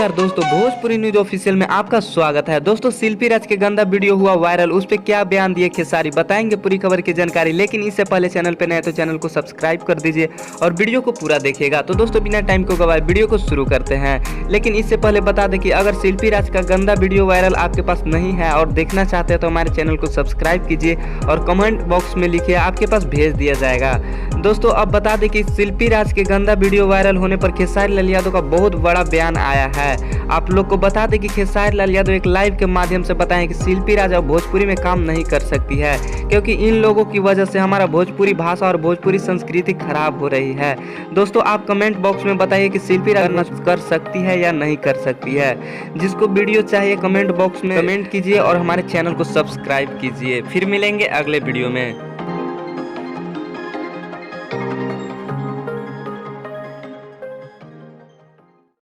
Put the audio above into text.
नमस्कार दोस्तों, Bhojpuri news official में आपका स्वागत है। दोस्तों, शिल्पी राज के गंदा वीडियो हुआ वायरल, उस पे क्या बयान दिए खेसारी, बताएंगे पूरी खबर की जानकारी। लेकिन इससे पहले चैनल पे नए तो चैनल को सब्सक्राइब कर दीजिए और वीडियो को पूरा देखिएगा। तो दोस्तों, बिना टाइम को गवाए वीडियो को शुरू करते हैं। लेकिन इससे पहले बता दें कि अगर शिल्पी राज का गंदा वीडियो वायरल आपके पास नहीं है और देखना चाहते हैं तो हमारे चैनल को सब्सक्राइब कीजिए और कमेंट बॉक्स में लिखिए, आपके पास भेज दिया जाएगा। दोस्तों, अब बता दें कि शिल्पी राज के गंदा वीडियो वायरल होने पर खेसारी लाल यादव का बहुत बड़ा बयान आया है। आप लोग को बता दें कि खेसारी लाल यादव एक लाइव के माध्यम से बताएं कि शिल्पी राज अब भोजपुरी में काम नहीं कर सकती है, क्योंकि इन लोगों की वजह से हमारा भोजपुरी भाषा और भोजपुरी संस्कृति खराब हो रही है। दोस्तों, आप कमेंट बॉक्स में बताइए कि शिल्पी राज कर सकती है या नहीं कर सकती है। जिसको वीडियो चाहिए कमेंट बॉक्स में कमेंट कीजिए और हमारे चैनल को सब्सक्राइब कीजिए। फिर मिलेंगे अगले वीडियो में।